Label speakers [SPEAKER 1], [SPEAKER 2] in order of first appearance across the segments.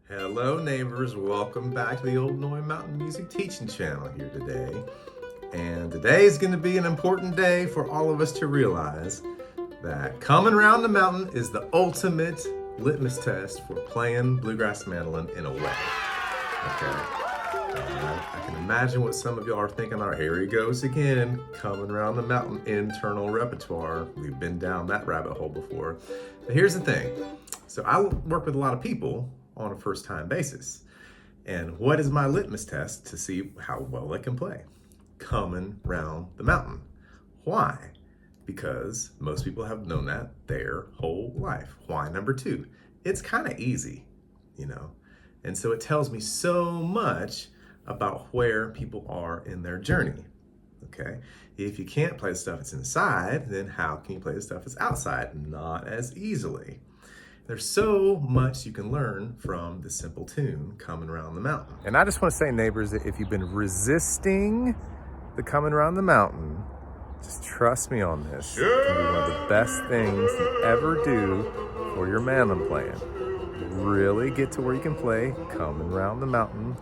[SPEAKER 1] Hello neighbors, welcome back to the old Noya Mountain Music Teaching Channel here today. And today is going to be an important day for all of us to realize that coming around the mountain is the ultimate litmus test for playing bluegrass mandolin in a way. Okay? I can imagine what some of y'all are thinking, all right, here he goes again, coming around the mountain internal repertoire. We've been down that rabbit hole before. But here's the thing. So I work with a lot of people on a first-time basis. And what is my litmus test to see how well they can play? Coming round the mountain. Why? Because most people have known that their whole life. Why? Number two, it's kind of easy, you know? And so it tells me so much about where people are in their journey, okay? If you can't play the stuff that's inside, then how can you play the stuff that's outside? Not as easily. There's so much you can learn from the simple tune, Coming Around the Mountain. And I just want to say, neighbors, that if you've been resisting the Coming Around the Mountain, just trust me on this. It can be one of the best things you ever do for your mandolin playing. Really get to where you can play Coming Around the Mountain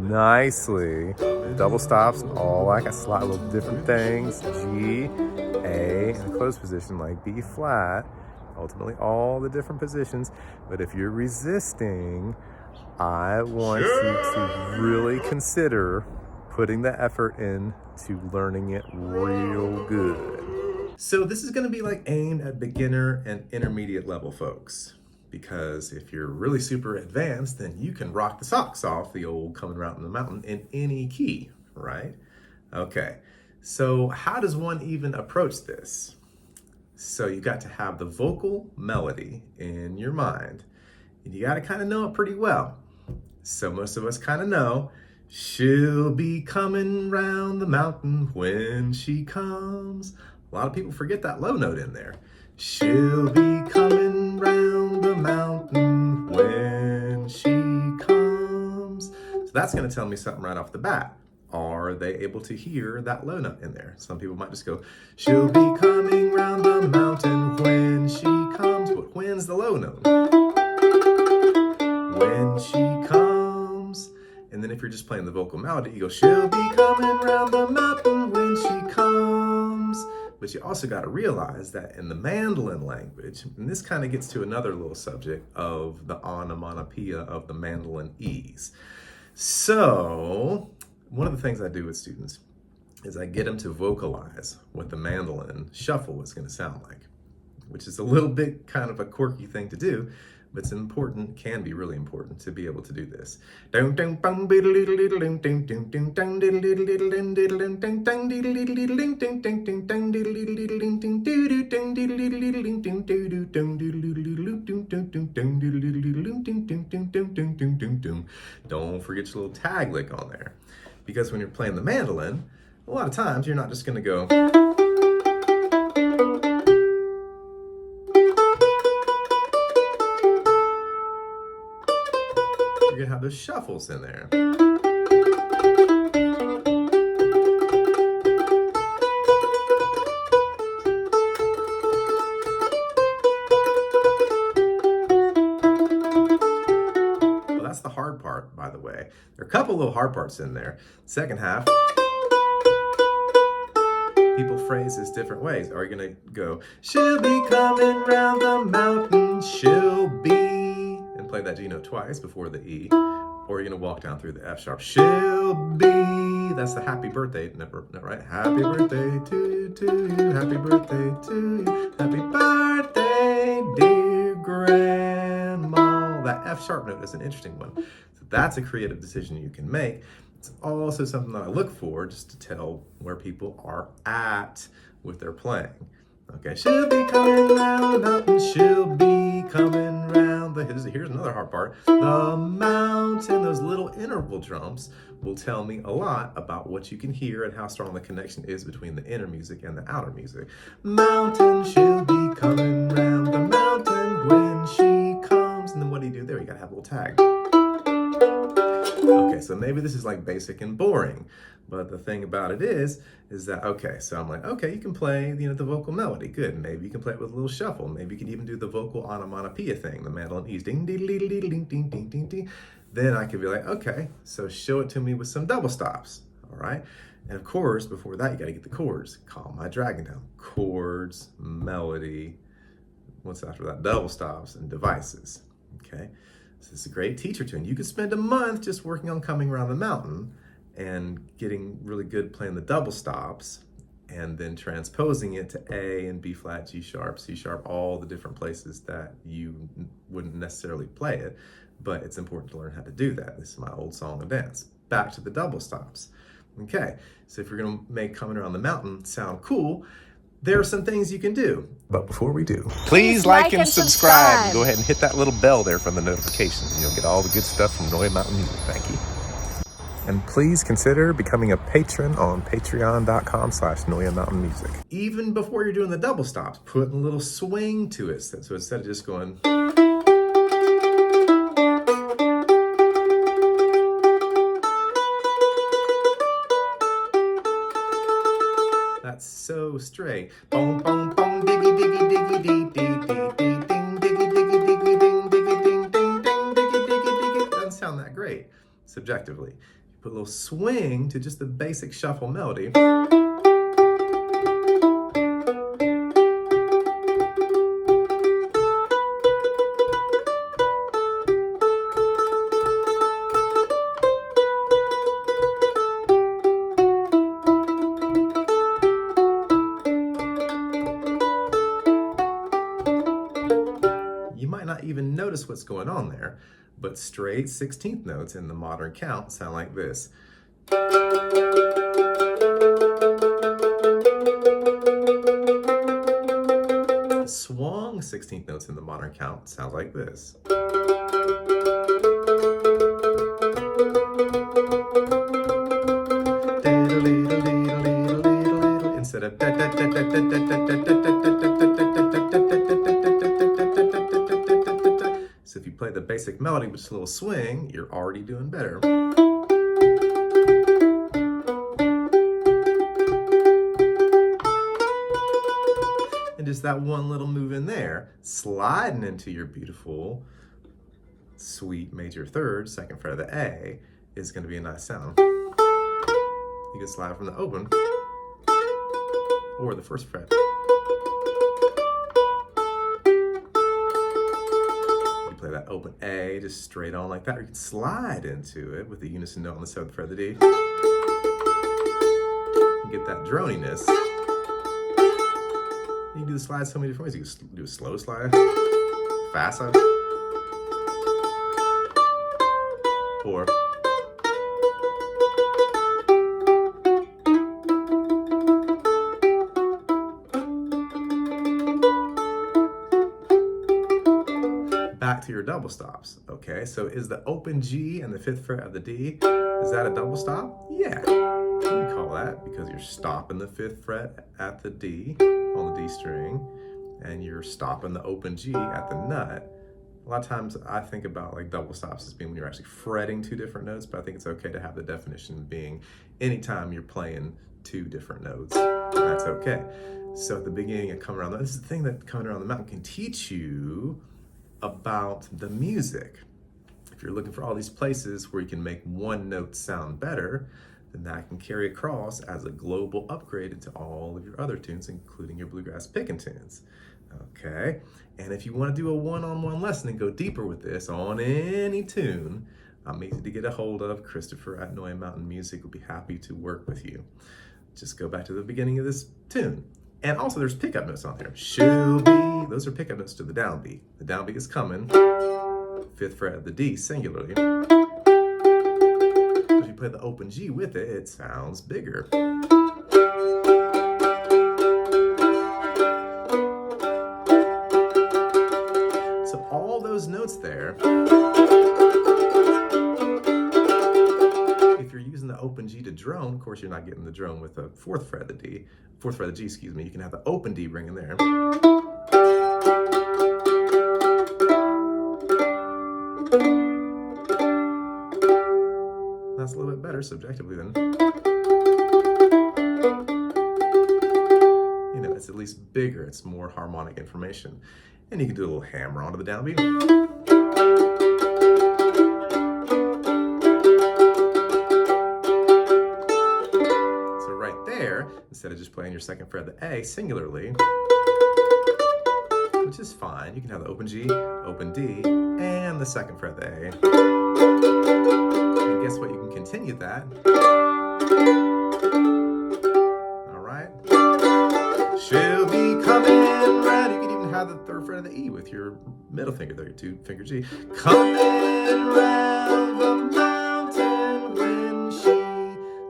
[SPEAKER 1] nicely. Double stops and all like a lot of little different things. G, A, and a closed position like B flat. Ultimately, all the different positions. But if you're resisting, I want you to really consider putting the effort in to learning it real good. So this is going to be like aimed at beginner and intermediate level folks. Because if you're really super advanced, then you can rock the socks off the old Coming Around the Mountain in any key, right? Okay, so how does one even approach this? So you got to have the vocal melody in your mind, and you got to kind of know it pretty well. So most of us kind of know, she'll be coming round the mountain when she comes. A lot of people forget that low note in there. She'll be coming round the mountain when she comes. So that's going to tell me something right off the bat. Are they able to hear that low note in there? Some people might just go, she'll be coming round the mountain when she comes. But when's the low note? When she comes. And then if you're just playing the vocal melody, you go, she'll be coming round the mountain when she comes. But you also got to realize that in the mandolin language, and this kind of gets to another little subject of the onomatopoeia of the mandolin E's. So one of the things I do with students is I get them to vocalize what the mandolin shuffle is going to sound like, which is a little bit kind of a quirky thing to do, but it's important, can be really important to be able to do this. Don't forget your little tag lick on there. Because when you're playing the mandolin, a lot of times you're not just going to go. You're going to have those shuffles in there. Well, that's the hard part, by the way. There are a couple little hard parts in there. Second half, people phrase this different ways. Are you going to go, she'll be coming round the mountain, she'll be, and play that G note twice before the E, or you're going to walk down through the F sharp, she'll be, that's the happy birthday note, right? Happy birthday to you, happy birthday to you, happy birthday, dear grandma. That F sharp note is an interesting one. So that's a creative decision you can make. It's also something that I look for just to tell where people are at with their playing. Okay, she'll be coming round the mountain, she'll be coming round the, here's another hard part, the mountain. Those little interval jumps will tell me a lot about what you can hear and how strong the connection is between the inner music and the outer music. Mountain, she'll be coming round the mountain when she comes. And then what do you do there? You gotta have a little tag. Okay, so maybe this is like basic and boring, but the thing about it is that, okay, so I'm like, okay, you can play, the vocal melody, good. Maybe you can play it with a little shuffle. Maybe you can even do the vocal onomatopoeia thing, the mandolin E's, ding, ding, ding, ding, ding, ding, ding, ding, ding. Then I could be like, okay, so show it to me with some double stops, all right? And of course, before that, you gotta get the chords. Calm my dragon down. Chords, melody, what's after that? Double stops and devices, okay? So this is a great teacher tune. You could spend a month just working on Coming Around the Mountain and getting really good playing the double stops and then transposing it to A and B flat, G sharp, C sharp, all the different places that you wouldn't necessarily play it, but it's important to learn how to do that. This is my old song and dance. Back to the double stops. Okay, so if you're gonna make Coming Around the Mountain sound cool, there are some things you can do. But before we do, please like and subscribe. And go ahead and hit that little bell there for the notifications, and you'll get all the good stuff from Noya Mountain Music. Thank you. And please consider becoming a patron on patreon.com/Noya Mountain Music. Even before you're doing the double stops, put a little swing to it. So instead of just going, that's so straight. Boom, boom, boom, diggy, diggy, diggy, dee, dee, dee, dee, ding, diggy, diggy, diggy, ding, diggy, ding, ding, ding, diggy, diggy, diggy. Doesn't sound that great, subjectively. Put a little swing to just the basic shuffle melody. You might not even notice what's going on there, but straight 16th notes in the modern count sound like this. Swung 16th notes in the modern count sounds like this. Instead of so if you play the basic melody with just a little swing, you're already doing better. And just that one little move in there, sliding into your beautiful, sweet major third, second fret of the A, is going to be a nice sound. You can slide from the open or the first fret. Play that open A just straight on like that, or you can slide into it with the unison note on the 7th fret of the D. You get that droniness. You can do the slide so many different ways. You can do a slow slide, fast slide, or back to your double stops. Okay, so is the open G and the 5th fret of the D, is that a double stop? Yeah, you can call that, because you're stopping the 5th fret at the D on the D string, and you're stopping the open G at the nut. A lot of times I think about like double stops as being when you're actually fretting two different notes, but I think it's okay to have the definition being anytime you're playing two different notes, that's okay. So at the beginning of Coming Around the Mountain, this is the thing that Coming Around the Mountain can teach you about the music. If you're looking for all these places where you can make one note sound better, then that can carry across as a global upgrade into all of your other tunes, including your bluegrass picking tunes. Okay, and if you want to do a one-on-one lesson and go deeper with this on any tune, I'm easy to get a hold of. Christopher at Noya Mountain Music will be happy to work with you. Just go back to the beginning of this tune. And also there's pickup notes on there. Should be, those are pickup notes to the downbeat. The downbeat is coming, 5th fret of the D singularly. If you play the open G with it, it sounds bigger. So all those notes there, if you're using the open G to drone, of course you're not getting the drone with the 4th fret of the D, 4th fret of the G, excuse me, you can have the open D ring in there. that's a little bit better subjectively then. You know, it's at least bigger, it's more harmonic information. And you can do a little hammer onto the downbeat. So right there, instead of just playing your second fret of the A singularly, which is fine, you can have the open G, open D, and the second fret of the A. And guess what? You can continue that. All right. She'll be coming round. You can even have the third fret of the E with your middle finger there, your two finger G. Coming round the mountain when she.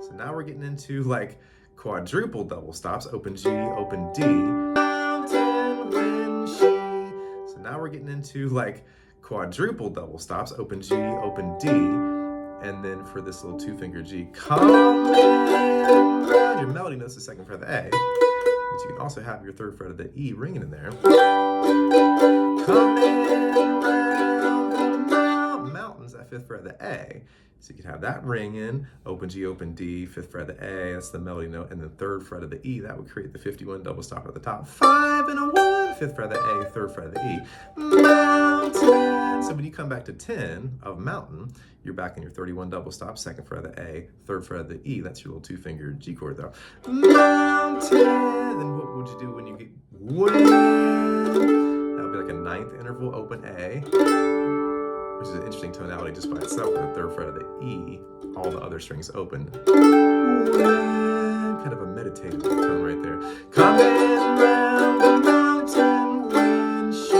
[SPEAKER 1] So now we're getting into like quadruple double stops. Open G, open D. Mountain when she. So now we're getting into like quadruple double stops. Open G, open D. And then for this little two finger G, coming round. Your melody note's the second fret of the A. But you can also have your third fret of the E ringing in there. Coming round the mountains, that fifth fret of the A. So you can have that ringing, open G, open D, fifth fret of the A, that's the melody note, and then third fret of the E, that would create the 51 double stop at the top. 5 and a 1, fifth fret of the A, third fret of the E. Mountain. So when you come back to 10 of mountain, you're back in your 31 double stop, second fret of the A, third fret of the E. That's your little two finger G chord though. Mountain. Then what would you do when you get wind? That would be like a ninth interval, open A, which is an interesting tonality just by itself, with the third fret of the E, all the other strings open. Kind of a meditative tone right there. Coming round the mountain when she.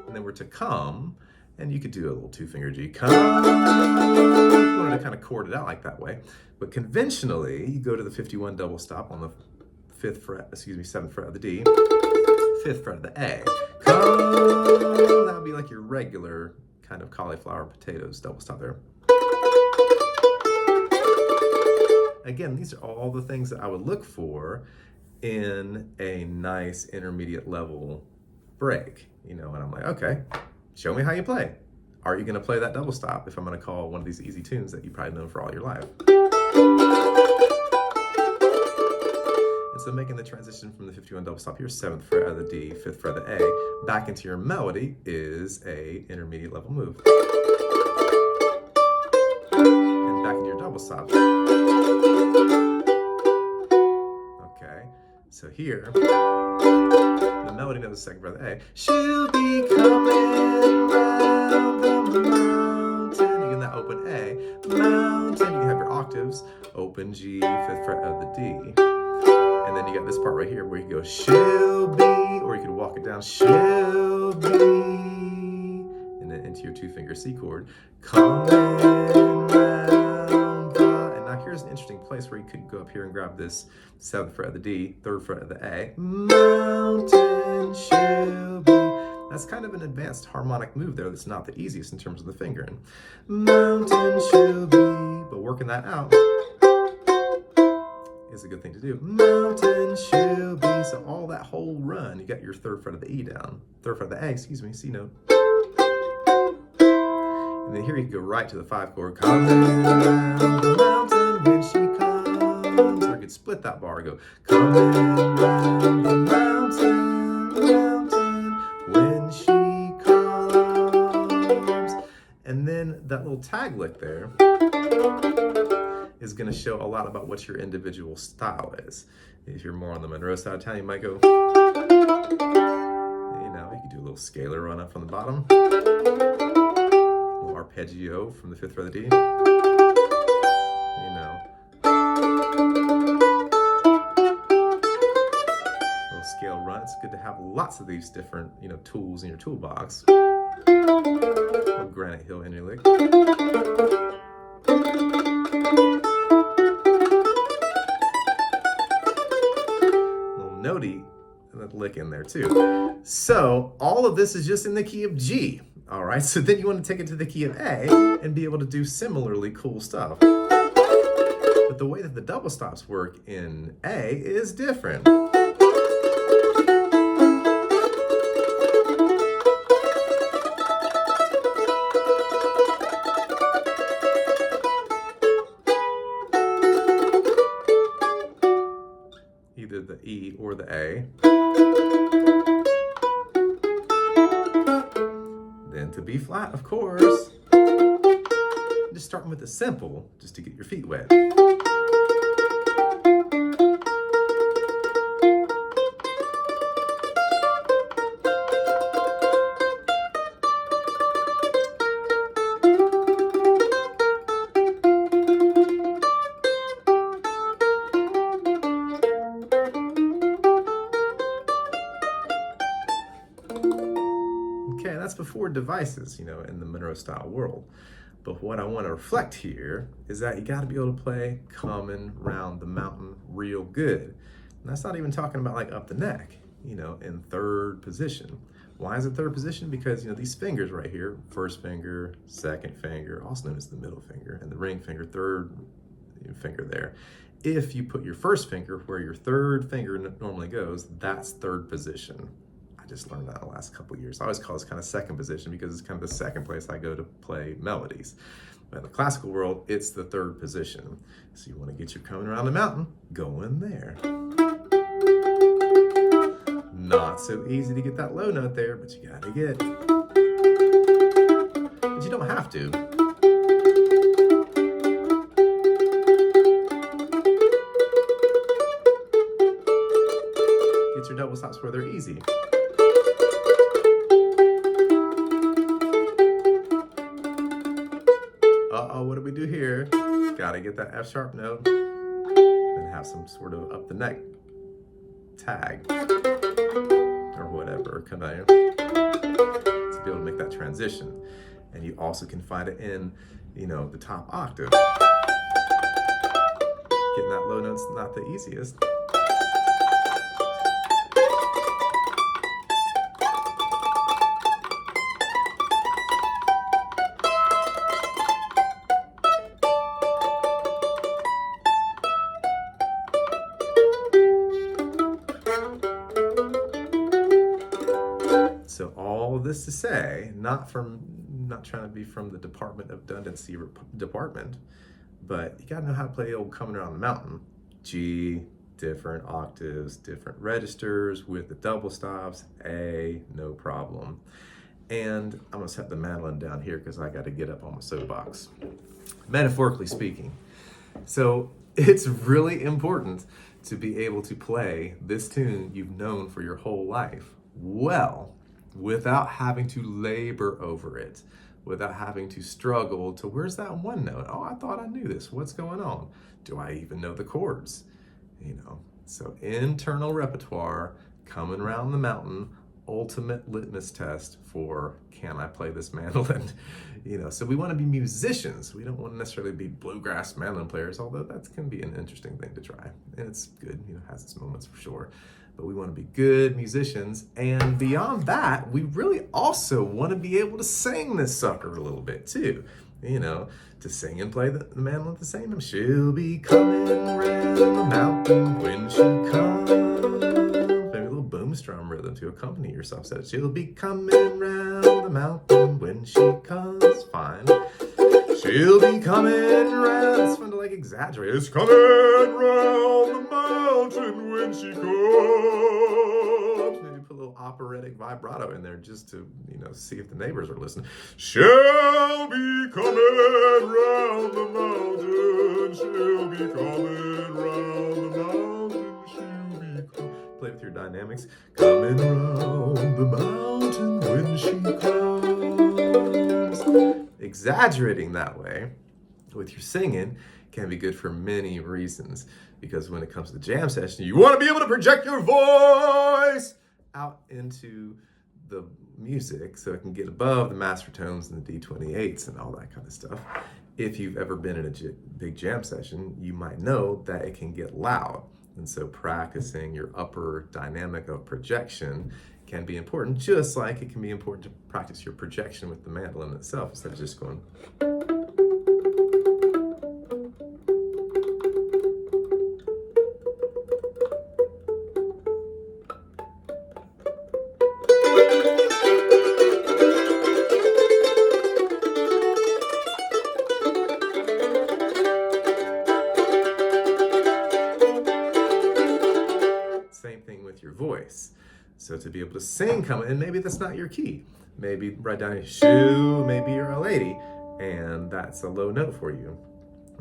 [SPEAKER 1] And then we're to come, and you could do a little two finger G. Come. You wanted to kind of chord it out like that way. But conventionally, you go to the 51 double stop on the seventh fret of the D, fifth fret of the A. Come. That would be like your regular kind of cauliflower potatoes double stop there. Again, these are all the things that I would look for in a nice intermediate level break, you know, and I'm like, okay, show me how you play. Are you gonna play that double stop if I'm gonna call one of these easy tunes that you've probably known for all your life? And so making the transition from the 51 double stop, your seventh fret of the D, fifth fret of the A, back into your melody is a intermediate level move. And back into your double stop. Okay, so here, the melody note is the second fret of the A. She'll be coming round the mountain. Again, that open A. Mountain, you can have your octaves, open G, fifth fret of the D. And then you got this part right here where you can go, she'll be, or you could walk it down, she'll be, and then into your two finger C chord, coming round the, and now here's an interesting place where you could go up here and grab this seventh fret of the D, third fret of the A, mountain, she'll be. That's kind of an advanced harmonic move there that's not the easiest in terms of the fingering. Mountain, she'll be, but working that out is a good thing to do. Mountain she'll be. So all that whole run, you got your third fret of the E down, third fret of the A, C note. And then here you can go right to the 5 chord. Coming round the mountain when she comes. Or I could split that bar, go coming round the mountain when she comes. And then that little tag lick there is going to show a lot about what your individual style is. If you're more on the Monroe side of town, you might go, you know, you can do a little scalar run up from the bottom, a little arpeggio from the fifth fret of the D, you know, little scale run. It's good to have lots of these different, you know, tools in your toolbox. Little Granite Hill Interlick. Notey and that lick in there too. So all of this is just in the key of G. All right, so then you want to take it to the key of A and be able to do similarly cool stuff. But the way that the double stops work in A is different. or the A. Then to B flat, of course. Just starting with the simple, just to get your feet wet. Okay, that's before devices, in the Monroe style world. But what I want to reflect here is that you got to be able to play Coming Round the Mountain real good. And that's not even talking about like up the neck, in third position. Why is it third position? Because, these fingers right here, first finger, second finger, also known as the middle finger, and the ring finger, third finger there. If you put your first finger where your third finger normally goes, that's third position. I just learned that in the last couple of years. I always call this kind of second position because it's kind of the second place I go to play melodies. But in the classical world, it's the third position. So you want to get your Coming Around the Mountain going there. Not so easy to get that low note there, but you gotta get. But you don't have to. Get your double stops where they're easy. Uh-oh, what do we do here? Gotta get that F sharp note and have some sort of up the neck tag or whatever come out to be able to make that transition. And you also can find it in, the top octave. Getting that low note's not the easiest. So all this to say, not trying to be from the Department of Redundancy department, but you gotta know how to play old Coming Around the Mountain. G, different octaves, different registers with the double stops, A, no problem. And I'm gonna set the mandolin down here because I gotta get up on my soapbox. Metaphorically speaking. So it's really important to be able to play this tune you've known for your whole life well, without having to labor over it, without having to struggle to, where's that one note? Oh, I thought I knew this. What's going on? Do I even know the chords? So internal repertoire, Coming Round the Mountain, ultimate litmus test for, can I play this mandolin? So we want to be musicians. We don't want to necessarily be bluegrass mandolin players, although that can be an interesting thing to try. And it's good, has its moments for sure. But we want to be good musicians. And beyond that, we really also want to be able to sing this sucker a little bit too. To sing and play the mandolin at the same time. She'll be coming round the mountain when she comes. Maybe a little boom strum rhythm to accompany yourself. So she'll be coming round the mountain when she comes. Fine. She'll be coming round. It's fun to exaggerate. It's coming round the mountain when she comes. Maybe put a little operatic vibrato in there just to, see if the neighbors are listening. She'll be coming round the mountain. She'll be coming round the mountain. She'll be coming. Play with your dynamics. Coming round the mountain when she comes. Exaggerating that way with your singing can be good for many reasons, because when it comes to the jam session, you want to be able to project your voice out into the music so it can get above the master tones and the D28s and all that kind of stuff. If you've ever been in a big jam session, you might know that it can get loud. And so practicing your upper dynamic of projection can be important, just like it can be important to practice your projection with the mandolin itself instead of just going. Same thing So to be able to sing coming, and maybe that's not your key. Maybe right down here, shoe, maybe you're a lady, and that's a low note for you.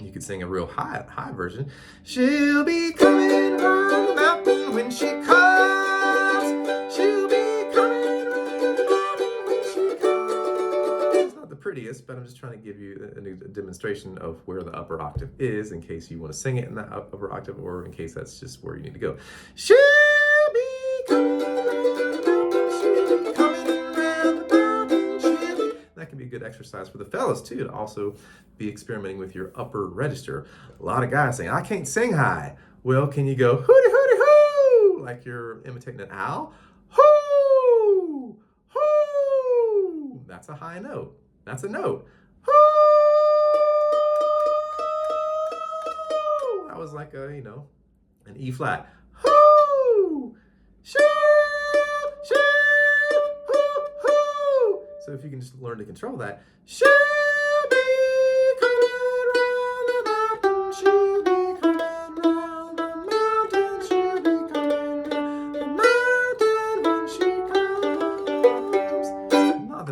[SPEAKER 1] You could sing a real high version. She'll be coming round the mountain when she comes. She'll be coming round the mountain when she comes. It's not the prettiest, but I'm just trying to give you a demonstration of where the upper octave is in case you want to sing it in that upper octave, or in case that's just where you need to go. She'll be coming round the mountain. She'll be coming round the mountain. She'll be... That can be a good exercise for the fellas too, to also be experimenting with your upper register. A lot of guys saying, I can't sing high. Well, can you go hooty hooty hoo, like you're imitating an owl? Hoo, hoo. That's a high note. That's a note. Hoo. That was like a, an E flat. Hoo, shoo, shoo, hoo, hoo. So if you can just learn to control that, shoo.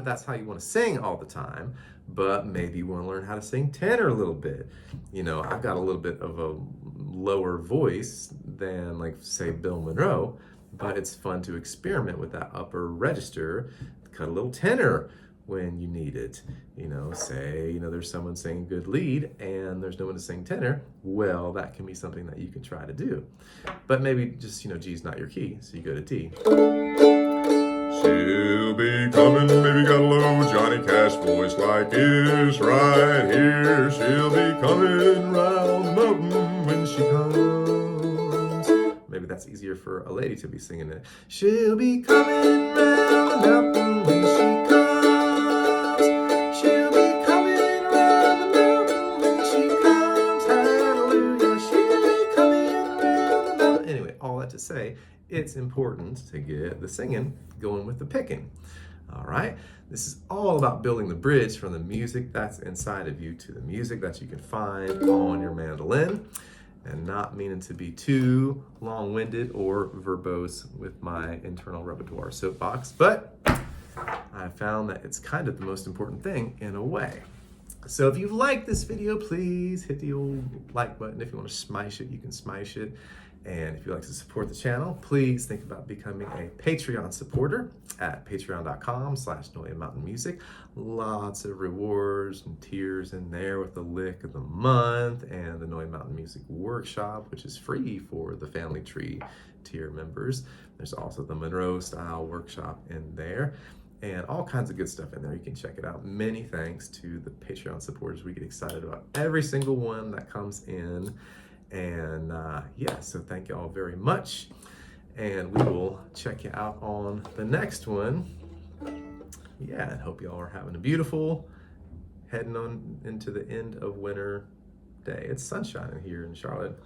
[SPEAKER 1] That's how you want to sing all the time, but maybe you want to learn how to sing tenor a little bit. I've got a little bit of a lower voice than, like, say, Bill Monroe, but it's fun to experiment with that upper register, cut a little tenor when you need it. Say, there's someone singing good lead and there's no one to sing tenor. Well, that can be something that you can try to do. But maybe just, G's not your key, so you go to D. She'll be coming, maybe got a low Johnny Cash voice like this right here. She'll be coming round the mountain when she comes. Maybe that's easier for a lady to be singing it. She'll be coming round the mountain when she comes. She'll be coming round the mountain when she comes. Hallelujah, she'll be coming round the mountain. Anyway, all that to say, it's important to get the singing going with the picking. All right, this is all about building the bridge from the music that's inside of you to the music that you can find on your mandolin, and not meaning to be too long-winded or verbose with my internal repertoire soapbox, but I found that it's kind of the most important thing in a way. So if you like this video, please hit the old like button. If you want to smash it, you can smash it. And if you'd like to support the channel, please think about becoming a Patreon supporter at patreon.com/Noya Mountain Music. Lots of rewards and tiers in there, with the lick of the month and the Noya Mountain Music Workshop, which is free for the Family Tree tier members. There's also the Monroe Style Workshop in there, and all kinds of good stuff in there. You can check it out. Many thanks to the Patreon supporters. We get excited about every single one that comes in. And yeah, so thank you all very much. And we will check you out on the next one. Yeah, and hope you all are having a beautiful, heading on into the end of winter day. It's sunshine here in Charlotte.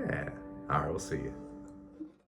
[SPEAKER 1] Yeah. All right, we'll see you.